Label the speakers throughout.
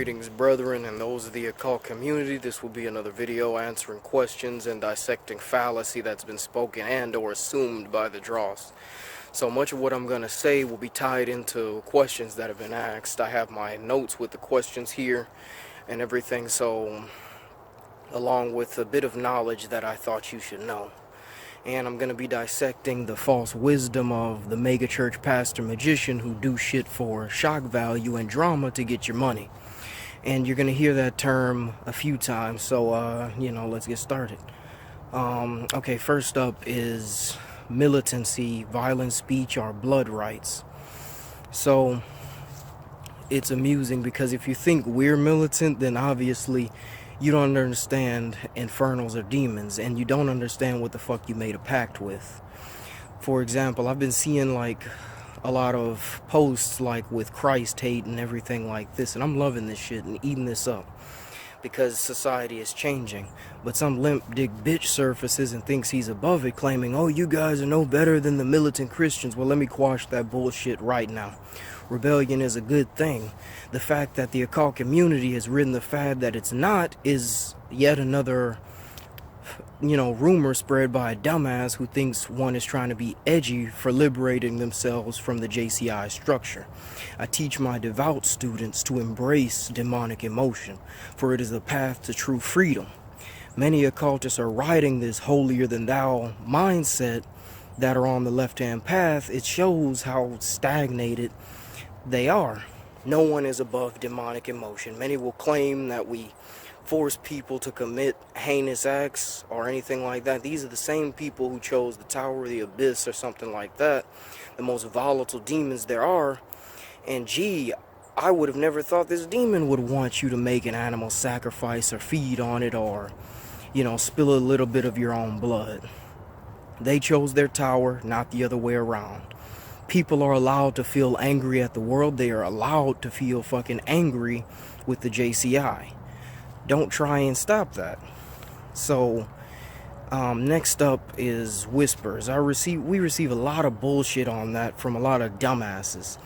Speaker 1: Greetings, brethren, and those of the occult community. This will be another video answering questions and dissecting fallacy that's been spoken and or assumed by the dross. So much of what I'm going to say will be tied into questions that have been asked. I have my notes with the questions here and everything, so along with a bit of knowledge that I thought you should know. And I'm going to be dissecting the false wisdom of the megachurch pastor magician who do shit for shock value and drama to get your money. And you're going to hear that term a few times, so, let's get started. Okay, first up is militancy, violent speech, or blood rights. So, it's amusing because if you think we're militant, then obviously you don't understand infernals or demons, and you don't understand what the fuck you made a pact with. For example, I've been seeing like a lot of posts like with Christ hate and everything like this, and I'm loving this shit and eating this up because society is changing. But some limp dick bitch surfaces and thinks he's above it, claiming, oh, you guys are no better than the militant Christians. Well, let me quash that bullshit right now. Rebellion is a good thing. The fact that the occult community has ridden the fad that it's not is yet another, rumor spread by a dumbass who thinks one is trying to be edgy for liberating themselves from the JCI structure. I teach my devout students to embrace demonic emotion, for it is the path to true freedom. Many occultists are riding this holier-than-thou mindset that are on the left-hand path. It shows how stagnated they are. No one is above demonic emotion. Many will claim that we force people to commit heinous acts or anything like that. These are the same people who chose the Tower of the Abyss or something like that, the most volatile demons there are. And gee, I would have never thought this demon would want you to make an animal sacrifice or feed on it or, spill a little bit of your own blood. They chose their tower, not the other way around. People are allowed to feel angry at the world. They are allowed to feel fucking angry with the JCI. Don't try and stop that. So, next up is whispers. We receive a lot of bullshit on that from a lot of dumbasses.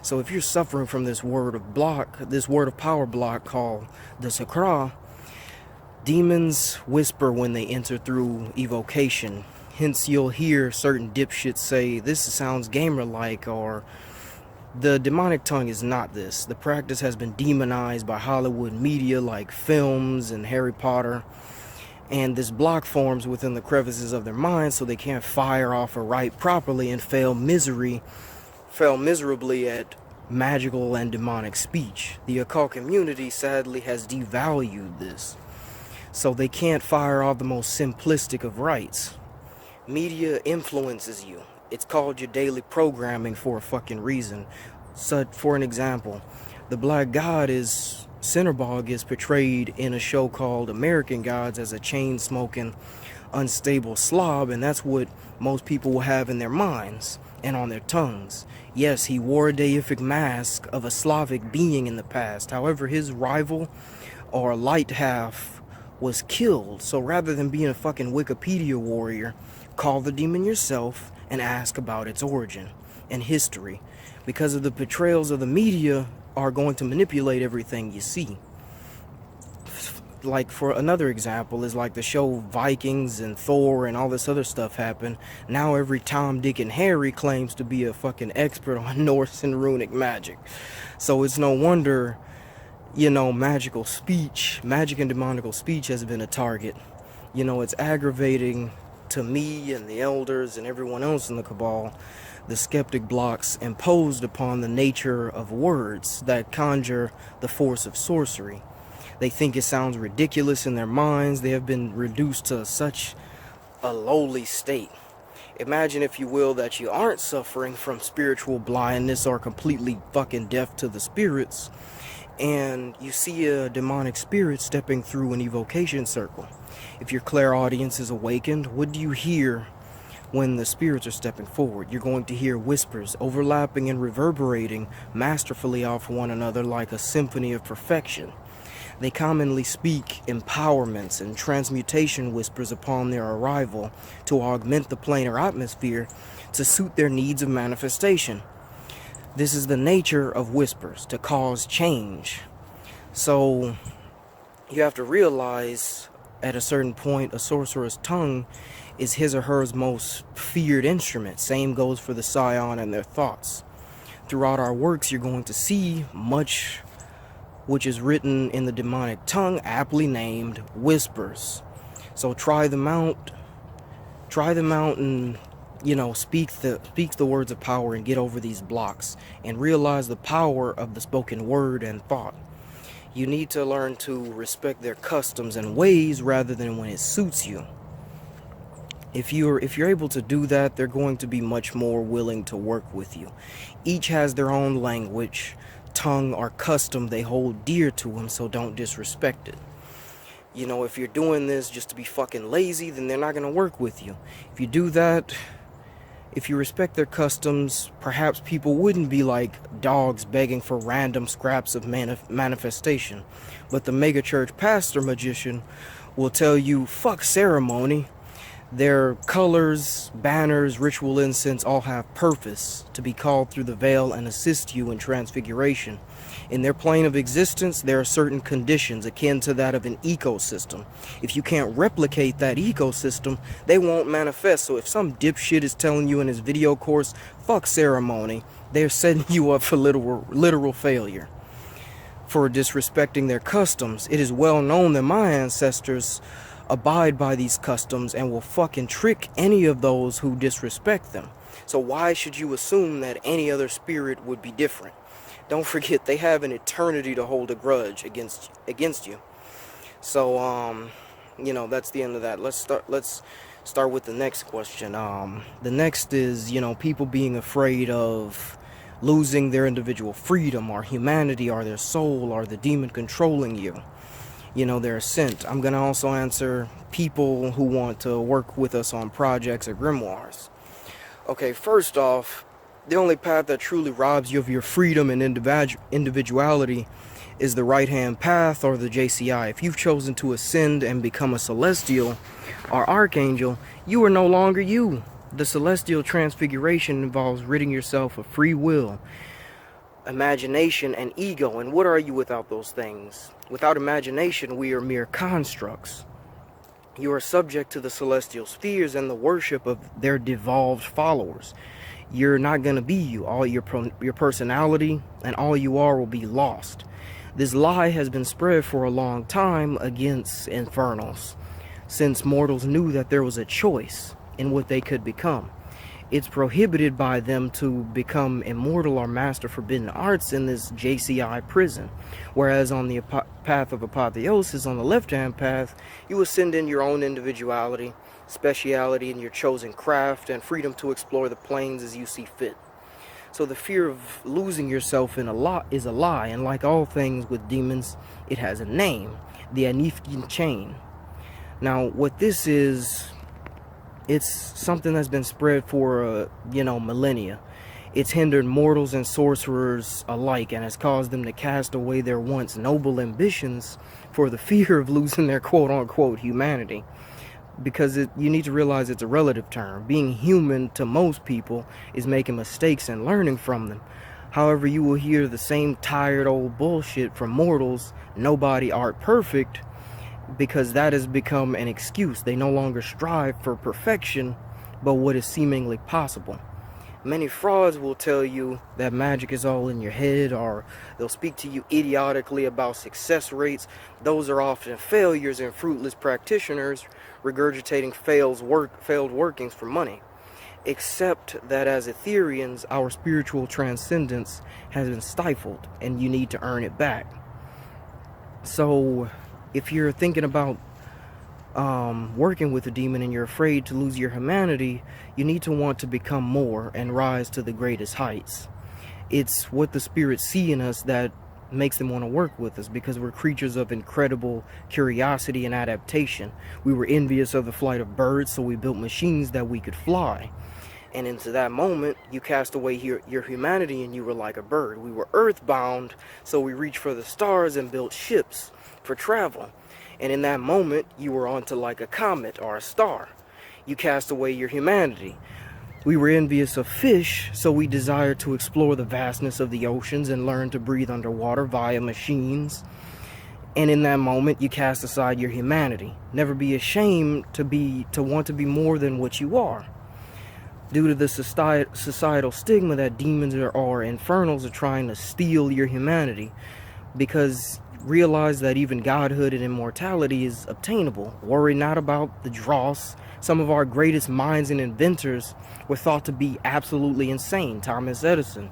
Speaker 1: So if you're suffering from this word of power block called the Sakra, demons whisper when they enter through evocation. Hence, you'll hear certain dipshits say, this sounds gamer-like, or the demonic tongue is not this. The practice has been demonized by Hollywood media like films and Harry Potter, and this block forms within the crevices of their minds so they can't fire off or write properly and fail miserably at magical and demonic speech. The occult community sadly has devalued this, so they can't fire off the most simplistic of rites. Media influences you. It's called your daily programming for a fucking reason. So, for an example, the Black God Cinderbog is portrayed in a show called American Gods as a chain-smoking, unstable slob, and that's what most people will have in their minds and on their tongues. Yes, he wore a deific mask of a Slavic being in the past. However, his rival or light half was killed. So rather than being a fucking Wikipedia warrior, call the demon yourself and ask about its origin and history, because of the portrayals of the media are going to manipulate everything you see. Like, for another example, is like the show Vikings and Thor and all this other stuff happened. Now every Tom, Dick, and Harry claims to be a fucking expert on Norse and runic magic. So it's no wonder, magic and demonical speech has been a target. It's aggravating to me and the elders and everyone else in the cabal, the skeptic blocks imposed upon the nature of words that conjure the force of sorcery. They think it sounds ridiculous in their minds. They have been reduced to such a lowly state. Imagine, if you will, that you aren't suffering from spiritual blindness or completely fucking deaf to the spirits, and you see a demonic spirit stepping through an evocation circle. If your clairaudience is awakened, what do you hear when the spirits are stepping forward? You're going to hear whispers overlapping and reverberating masterfully off one another like a symphony of perfection. They commonly speak empowerments and transmutation whispers upon their arrival to augment the planar atmosphere to suit their needs of manifestation. This is the nature of whispers, to cause change. So you have to realize at a certain point a sorcerer's tongue is his or her most feared instrument. Same goes for the scion and their thoughts. Throughout our works, you're going to see much which is written in the demonic tongue, aptly named whispers. So try them out and, you know, speak the words of power and get over these blocks and realize the power of the spoken word and thought. You need to learn to respect their customs and ways rather than when it suits you. If you're able to do that, they're going to be much more willing to work with you. Each has their own language, tongue, or custom they hold dear to them, so don't disrespect it. You know, if you're doing this just to be fucking lazy, then they're not going to work with you. If you do that, if you respect their customs, perhaps people wouldn't be like dogs begging for random scraps of manifestation. But the megachurch pastor magician will tell you, fuck ceremony. Their colors, banners, ritual incense all have purpose to be called through the veil and assist you in transfiguration. In their plane of existence, there are certain conditions akin to that of an ecosystem. If you can't replicate that ecosystem, they won't manifest. So if some dipshit is telling you in his video course, fuck ceremony, they're setting you up for literal failure. For disrespecting their customs, it is well known that my ancestors abide by these customs and will fucking trick any of those who disrespect them. So why should you assume that any other spirit would be different? Don't forget, they have an eternity to hold a grudge against you. So you know, that's the end of that. Let's start with the next question. The next is, you know, people being afraid of losing their individual freedom or humanity or their soul or the demon controlling you. You know, their ascent. I'm going to also answer people who want to work with us on projects or grimoires. Okay, first off, the only path that truly robs you of your freedom and individuality is the right-hand path or the JCI. If you've chosen to ascend and become a celestial or archangel, you are no longer you. The celestial transfiguration involves ridding yourself of free will, imagination, and ego. And what are you without those things? Without imagination, we are mere constructs. You are subject to the celestial spheres and the worship of their devolved followers. You're not going to be you. All your personality and all you are will be lost. This lie has been spread for a long time against infernals, since mortals knew that there was a choice in what they could become. It's prohibited by them to become immortal or master forbidden arts in this JCI prison. Whereas on the path of apotheosis, on the left-hand path, you ascend in your own individuality, speciality in your chosen craft, and freedom to explore the planes as you see fit. So the fear of losing yourself is a lie, and like all things with demons, it has a name, the Anifian chain. Now, what this is, it's something that's been spread for, millennia. It's hindered mortals and sorcerers alike and has caused them to cast away their once noble ambitions for the fear of losing their quote-unquote humanity. Because you need to realize it's a relative term. Being human to most people is making mistakes and learning from them. However, you will hear the same tired old bullshit from mortals, nobody art perfect, because that has become an excuse. They no longer strive for perfection, but what is seemingly possible. Many frauds will tell you that magic is all in your head, or they'll speak to you idiotically about success rates. Those are often failures and fruitless practitioners regurgitating failed workings for money. Except that as Ethereans, our spiritual transcendence has been stifled, and you need to earn it back. So if you're thinking about working with a demon and you're afraid to lose your humanity, you need to want to become more and rise to the greatest heights. It's what the spirits see in us that makes them want to work with us, because we're creatures of incredible curiosity and adaptation. We were envious of the flight of birds, so we built machines that we could fly. And into that moment, you cast away your humanity and you were like a bird. We were earthbound, so we reached for the stars and built ships for travel. And in that moment, you were onto like a comet or a star. You cast away your humanity. We were envious of fish, so we desired to explore the vastness of the oceans and learn to breathe underwater via machines. And in that moment, you cast aside your humanity. Never be ashamed to want to be more than what you are. Due to the societal stigma that demons or infernals are trying to steal your humanity. Because realize that even godhood and immortality is obtainable. Worry not about the dross. Some of our greatest minds and inventors were thought to be absolutely insane. Thomas Edison,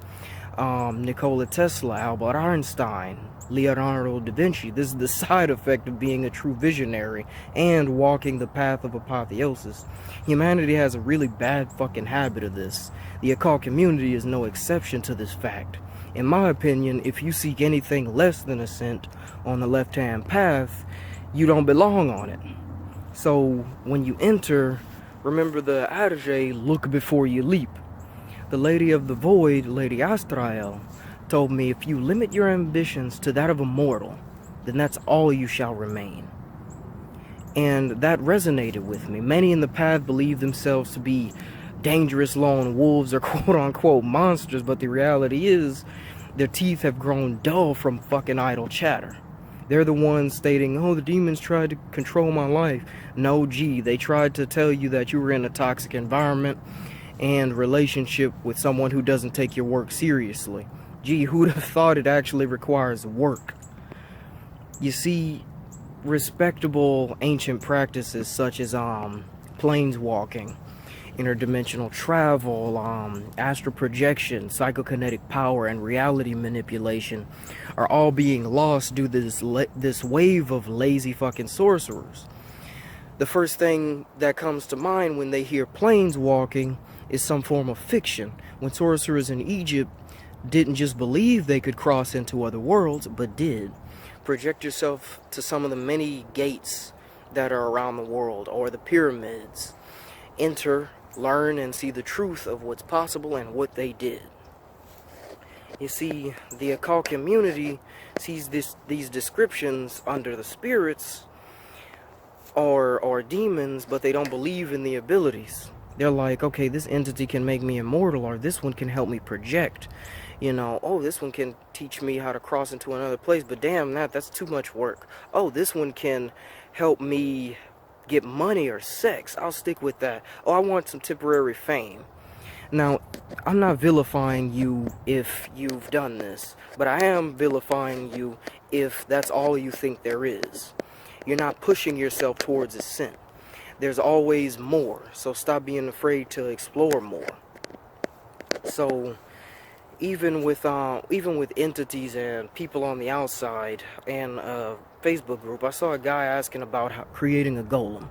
Speaker 1: Nikola Tesla, Albert Einstein, Leonardo da Vinci. This is the side effect of being a true visionary and walking the path of apotheosis. Humanity has a really bad fucking habit of this. The occult community is no exception to this fact. In my opinion, if you seek anything less than ascent on the left-hand path, you don't belong on it. So when you enter, remember the adage, look before you leap. The Lady of the Void, Lady Astrael, told me if you limit your ambitions to that of a mortal, then that's all you shall remain. And that resonated with me. Many in the path believe themselves to be dangerous lone wolves or quote-unquote monsters, but the reality is their teeth have grown dull from fucking idle chatter. They're the ones stating, oh, the demons tried to control my life. No, gee, they tried to tell you that you were in a toxic environment and relationship with someone who doesn't take your work seriously. Gee, who'd have thought it actually requires work? You see, respectable ancient practices such as planeswalking, interdimensional travel, astral projection, psychokinetic power, and reality manipulation are all being lost due to this wave of lazy fucking sorcerers. The first thing that comes to mind when they hear planeswalking is some form of fiction, when sorcerers in Egypt didn't just believe they could cross into other worlds, but did. Project yourself to some of the many gates that are around the world, or the pyramids. Enter, learn, and see the truth of what's possible and what they did. You see, the occult community sees these descriptions under the spirits or demons, but they don't believe in the abilities. They're like, okay, this entity can make me immortal, or this one can help me project. You know, oh, this one can teach me how to cross into another place, but damn, that's too much work. Oh, this one can help me get money or sex. I'll stick with that. Oh, I want some temporary fame. Now, I'm not vilifying you if you've done this, but I am vilifying you if that's all you think there is. You're not pushing yourself towards ascent. There's always more, so stop being afraid to explore more. So even with entities and people on the outside and a Facebook group, I saw a guy asking about creating a golem,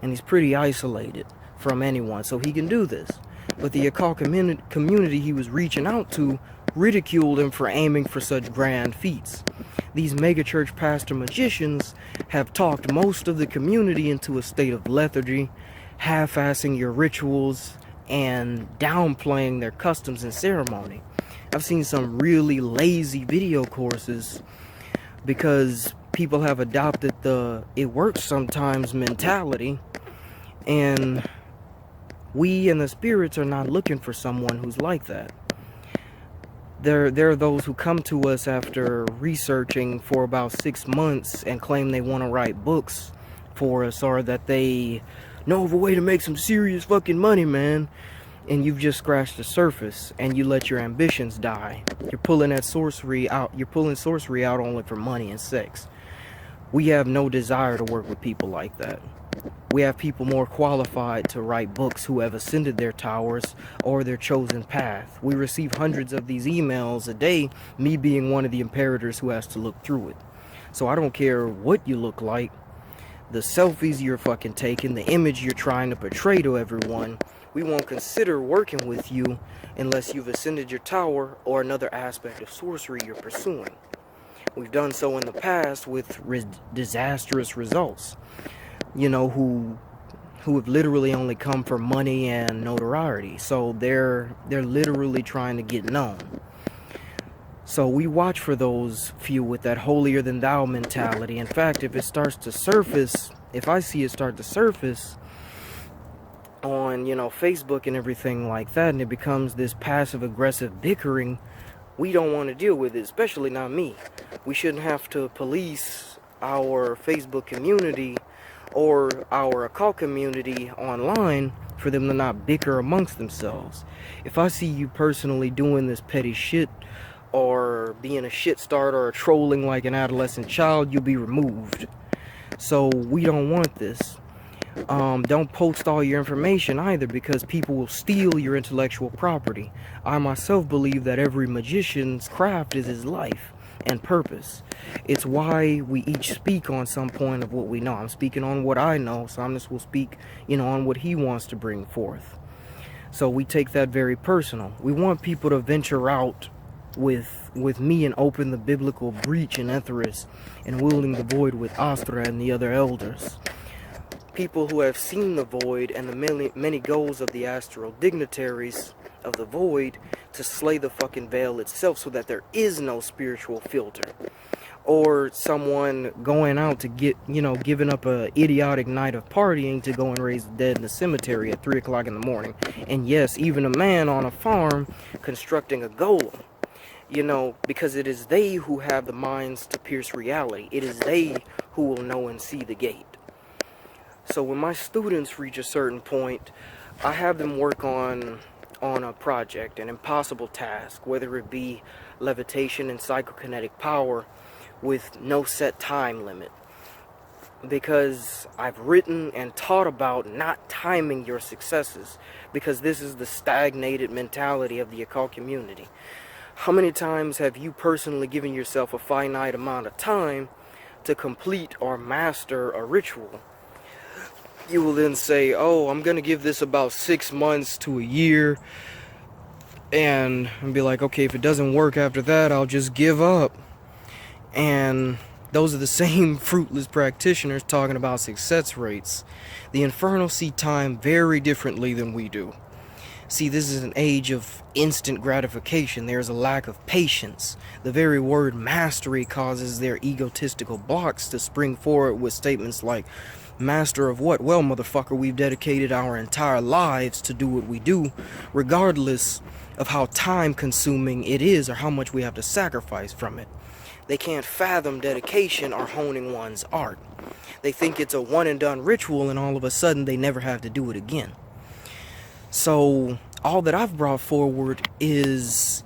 Speaker 1: and he's pretty isolated from anyone, so he can do this. But the occult community he was reaching out to ridiculed him for aiming for such grand feats. These megachurch pastor magicians have talked most of the community into a state of lethargy, half-assing your rituals and downplaying their customs and ceremony. I've seen some really lazy video courses because people have adopted the it works sometimes mentality, and we and the spirits are not looking for someone who's like that. There are those who come to us after researching for about 6 months and claim they want to write books for us, or that they know of a way to make some serious fucking money, man. And you've just scratched the surface and you let your ambitions die. You're pulling that sorcery out. You're pulling sorcery out only for money and sex. We have no desire to work with people like that. We have people more qualified to write books who have ascended their towers or their chosen path. We receive hundreds of these emails a day, me being one of the imperators who has to look through it. So I don't care what you look like, the selfies you're fucking taking, the image you're trying to portray to everyone. We won't consider working with you unless you've ascended your tower or another aspect of sorcery you're pursuing. We've done so in the past with disastrous results. You know, who have literally only come for money and notoriety. So they're literally trying to get known. So we watch for those few with that holier than thou mentality. In fact, if it starts to surface, if I see it start to surface on, Facebook and everything like that, and it becomes this passive aggressive bickering, we don't want to deal with it, especially not me. We shouldn't have to police our Facebook community or our occult community online for them to not bicker amongst themselves. If I see you personally doing this petty shit or being a shit starter or trolling like an adolescent child, you'll be removed. So we don't want this. Don't post all your information either, because people will steal your intellectual property. I myself believe that every magician's craft is his life and purpose. It's why we each speak on some point of what we know. I'm speaking on what I know, Somnus will speak, on what he wants to bring forth. So we take that very personal. We want people to venture out with me and open the biblical breach in Etheris and wielding the void with Astra and the other elders. People who have seen the void and the many goals of the astral dignitaries of the void to slay the fucking veil itself so that there is no spiritual filter. Or someone going out to get, giving up a idiotic night of partying to go and raise the dead in the cemetery at 3 o'clock in the morning. And yes, even a man on a farm constructing a golem. Because it is they who have the minds to pierce reality. It is they who will know and see the gate. So when my students reach a certain point, I have them work on a project, an impossible task, whether it be levitation and psychokinetic power with no set time limit. Because I've written and taught about not timing your successes, because this is the stagnated mentality of the occult community. How many times have you personally given yourself a finite amount of time to complete or master a ritual? You will then say, oh, I'm going to give this about 6 months to a year, and be like, okay, if it doesn't work after that, I'll just give up. And those are the same fruitless practitioners talking about success rates. The Infernal see time very differently than we do. See, this is an age of instant gratification. There's a lack of patience. The very word mastery causes their egotistical blocks to spring forward with statements like, master of what? Well, motherfucker, we've dedicated our entire lives to do what we do, regardless of how time-consuming it is or how much we have to sacrifice from it. They can't fathom dedication or honing one's art. They think it's a one-and-done ritual, and all of a sudden they never have to do it again. So all that I've brought forward is,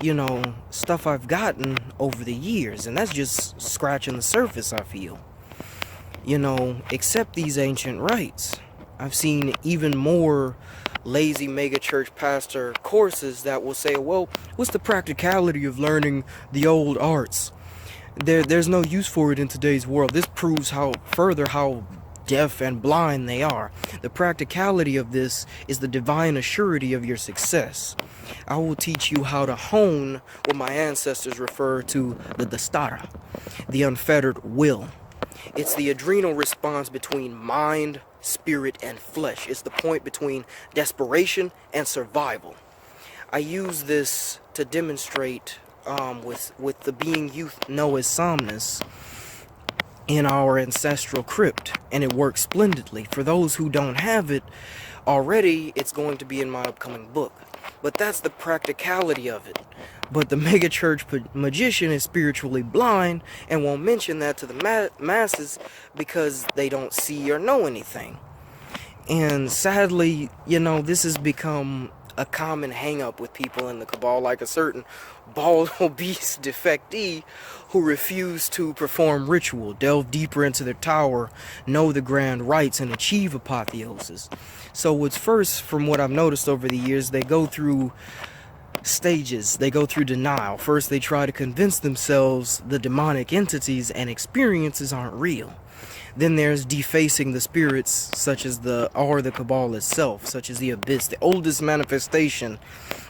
Speaker 1: stuff I've gotten over the years, and that's just scratching the surface, I feel. Accept these ancient rites. I've seen even more lazy megachurch pastor courses that will say, well, what's the practicality of learning the old arts? There's no use for it in today's world. This proves how deaf and blind they are. The practicality of this is the divine assurity of your success. I will teach you how to hone what my ancestors refer to the dastara, the unfettered will. It's the adrenal response between mind, spirit, and flesh. It's the point between desperation and survival. I use this to demonstrate with the being you know as Somnus in our ancestral crypt, and it works splendidly. For those who don't have it already, it's going to be in my upcoming book. But that's the practicality of it. But the megachurch magician is spiritually blind and won't mention that to the masses because they don't see or know anything. And sadly, this has become a common hang-up with people in the cabal, like a certain bald, obese defectee who refuse to perform ritual, delve deeper into their tower, know the grand rites, and achieve apotheosis. So what's first, from what I've noticed over the years, they go through stages. They go through denial. First, they try to convince themselves the demonic entities and experiences aren't real. Then there's defacing the spirits, such as the cabal itself, such as the abyss, the oldest manifestation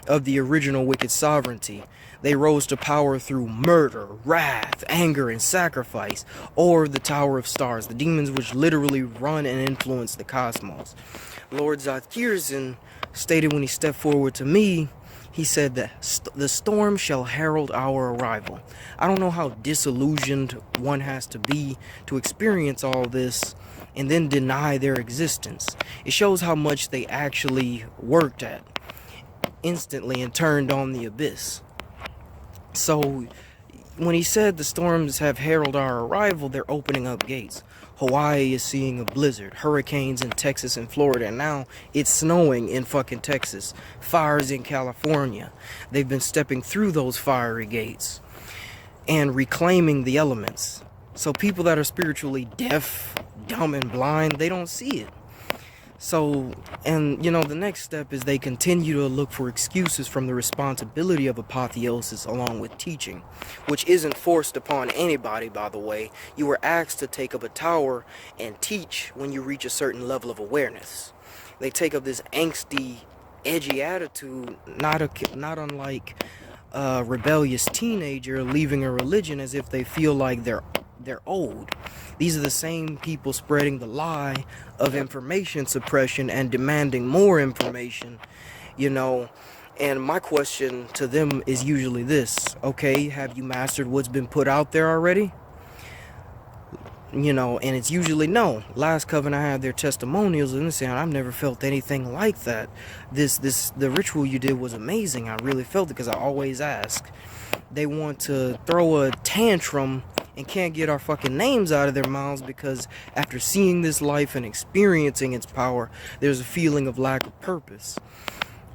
Speaker 1: of the original wicked sovereignty. They rose to power through murder, wrath, anger, and sacrifice, or the Tower of Stars, the demons which literally run and influence the cosmos. Lord Zathirzen stated when he stepped forward to me, he said that the storm shall herald our arrival. I don't know how disillusioned one has to be to experience all this and then deny their existence. It shows how much they actually worked at instantly and turned on the abyss. So when he said the storms have heralded our arrival, they're opening up gates. Hawaii is seeing a blizzard, hurricanes in Texas and Florida, and now it's snowing in fucking Texas, fires in California. They've been stepping through those fiery gates and reclaiming the elements. So people that are spiritually deaf, dumb, and blind, they don't see it. So, and you know, the next step is they continue to look for excuses from the responsibility of apotheosis along with teaching, which isn't forced upon anybody, by the way. You were asked to take up a tower and teach when you reach a certain level of awareness. They take up this angsty, edgy attitude, not unlike a rebellious teenager leaving a religion as if they feel like they're old. These are the same people spreading the lie of information suppression and demanding more information, you know. And my question to them is usually this: okay, have you mastered what's been put out there already? You know, and it's usually no. Last coven I had their testimonials and they're saying, I've never felt anything like that. The ritual you did was amazing. I really felt it, because I always ask. They want to throw a tantrum and can't get our fucking names out of their mouths because after seeing this life and experiencing its power, there's a feeling of lack of purpose.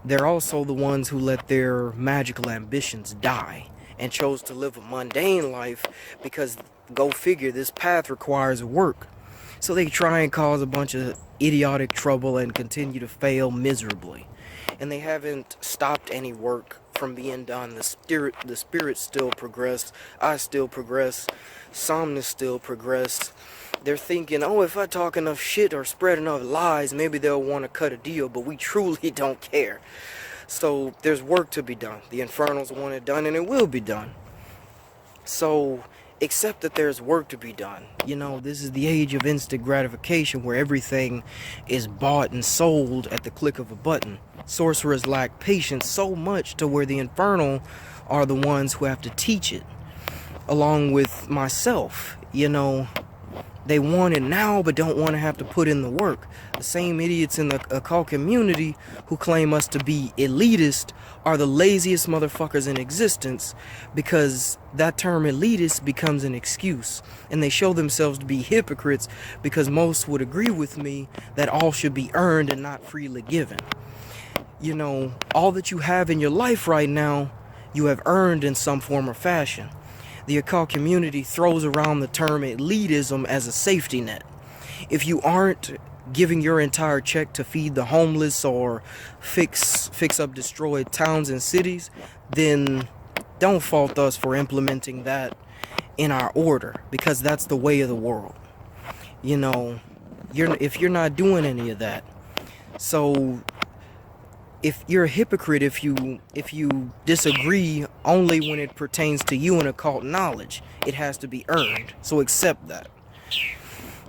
Speaker 1: They're also the ones who let their magical ambitions die and chose to live a mundane life because, go figure, this path requires work. So they try and cause a bunch of idiotic trouble and continue to fail miserably. And they haven't stopped any work from being done. The spirit still progress. I still progress. Somnus still progress. They're thinking, oh, if I talk enough shit or spread enough lies, maybe they'll want to cut a deal, but we truly don't care. So there's work to be done. The Infernals want it done, and it will be done. So accept that there's work to be done. You know, this is the age of instant gratification where everything is bought and sold at the click of a button. Sorcerers lack patience so much to where the Infernal are the ones who have to teach it. Along with myself, you know, they want it now but don't want to have to put in the work. The same idiots in the occult community who claim us to be elitist are the laziest motherfuckers in existence, because that term elitist becomes an excuse, and they show themselves to be hypocrites because most would agree with me that all should be earned and not freely given. You know, all that you have in your life right now, you have earned in some form or fashion. The occult community throws around the term elitism as a safety net. If you aren't giving your entire check to feed the homeless or fix up destroyed towns and cities, then don't fault us for implementing that in our order, because that's the way of the world. You know, if you're not doing any of that. So if you're a hypocrite if you disagree only when it pertains to you and occult knowledge, it has to be earned. So accept that.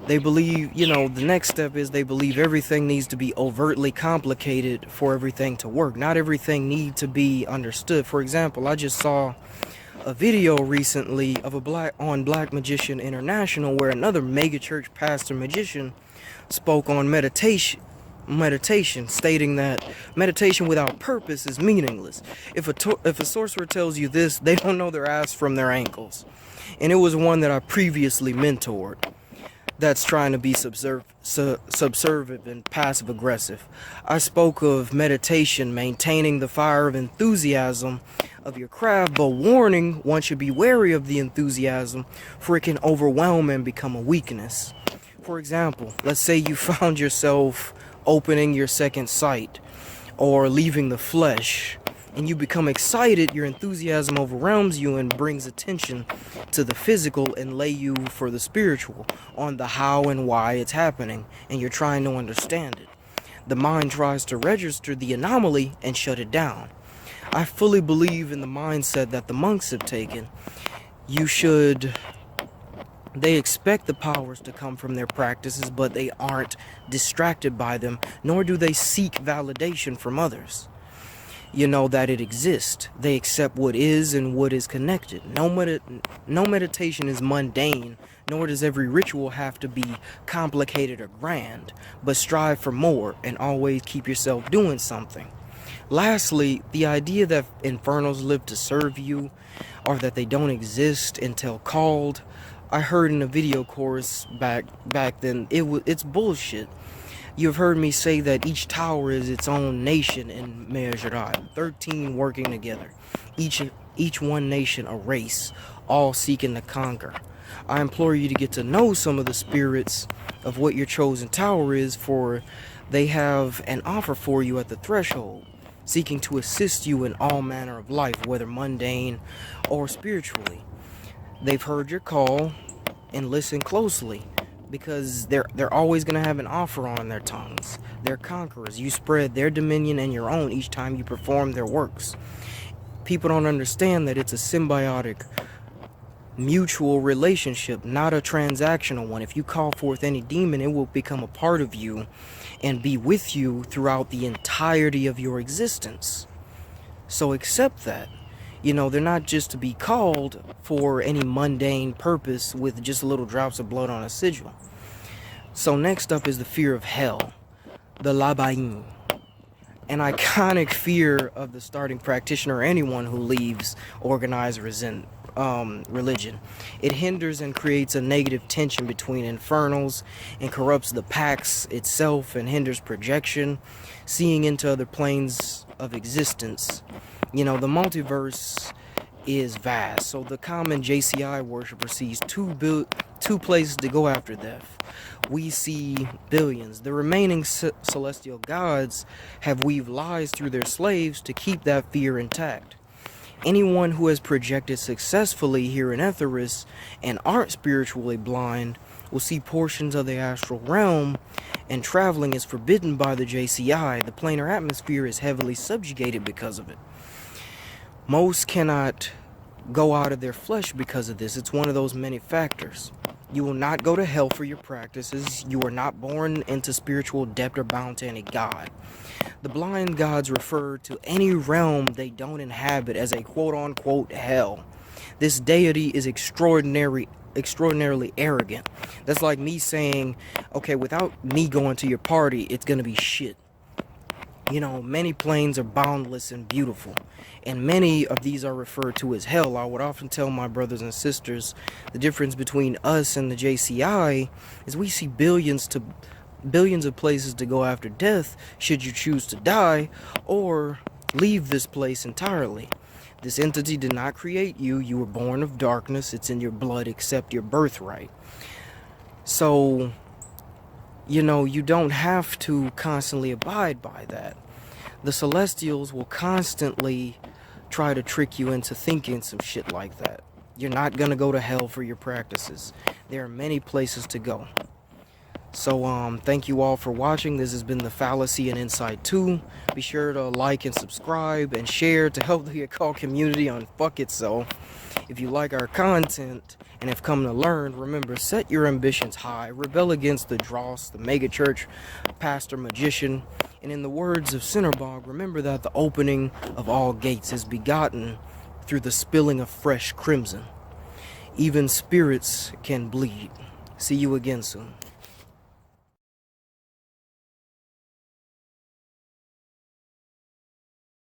Speaker 1: They believe, you know, the next step is they believe everything needs to be overtly complicated for everything to work. Not everything needs to be understood. For example, I just saw a video recently of on Black Magician International where another megachurch pastor magician spoke on meditation, stating that meditation without purpose is meaningless. If a sorcerer tells you this, they don't know their ass from their ankles. And it was one that I previously mentored that's trying to be subservient and passive aggressive. I spoke of meditation maintaining the fire of enthusiasm of your craft, but warning one should be wary of the enthusiasm, for it can overwhelm and become a weakness. For example, let's say you found yourself opening your second sight or leaving the flesh, and you become excited. Your enthusiasm overwhelms you and brings attention to the physical and lay you for the spiritual on the how and why it's happening, and you're trying to understand it. The mind tries to register the anomaly and shut it down. I fully believe in the mindset that the monks have taken. They expect the powers to come from their practices, but they aren't distracted by them, nor do they seek validation from others. You know that it exists. They accept what is and what is connected. No meditation is mundane, nor does every ritual have to be complicated or grand, but strive for more and always keep yourself doing something. Lastly, the idea that infernals live to serve you, or that they don't exist until called, I heard in a video course back then, it's bullshit. You've heard me say that each tower is its own nation in Militancy, 13 working together, each one nation a race, all seeking to conquer. I implore you to get to know some of the spirits of what your chosen tower is, for they have an offer for you at the threshold, seeking to assist you in all manner of life, whether mundane or spiritually. They've heard your call, and listen closely, because they're always going to have an offer on their tongues. They're conquerors. You spread their dominion and your own each time you perform their works. People don't understand that it's a symbiotic, mutual relationship, not a transactional one. If you call forth any demon, it will become a part of you and be with you throughout the entirety of your existence. So accept that. You know, they're not just to be called for any mundane purpose with just little drops of blood on a sigil. So next up is the fear of hell, the Labain, an iconic fear of the starting practitioner or anyone who leaves organized religion. It hinders and creates a negative tension between infernals and corrupts the pacts itself and hinders projection, seeing into other planes of existence. You know, the multiverse is vast, so the common JCI worshiper sees two places to go after death. We see billions. The remaining celestial gods have weaved lies through their slaves to keep that fear intact. Anyone who has projected successfully here in Etheris and aren't spiritually blind will see portions of the astral realm, and traveling is forbidden by the JCI. The planar atmosphere is heavily subjugated because of it. Most cannot go out of their flesh because of this. It's one of those many factors. You will not go to hell for your practices. You are not born into spiritual depth or bound to any god. The blind gods refer to any realm they don't inhabit as a quote-unquote hell. This deity is extraordinarily arrogant. That's like me saying, okay, without me going to your party, it's gonna be shit. You know, many planes are boundless and beautiful, and many of these are referred to as hell. I would often tell my brothers and sisters the difference between us and the JCI is we see billions of places to go after death should you choose to die or leave this place entirely. This entity did not create you. You were born of darkness. It's in your blood. Accept your birthright. So, you know, you don't have to constantly abide by that. The Celestials will constantly try to trick you into thinking some shit like that. You're not gonna go to hell for your practices. There are many places to go. So, thank you all for watching. This has been the Fallacy and Insight 2. Be sure to like and subscribe and share to help the occult community unfuck itself. If you like our content and have come to learn, remember, set your ambitions high, rebel against the dross, the megachurch, pastor, magician, and in the words of Cinderbog, remember that the opening of all gates is begotten through the spilling of fresh crimson. Even spirits can bleed. See you again soon.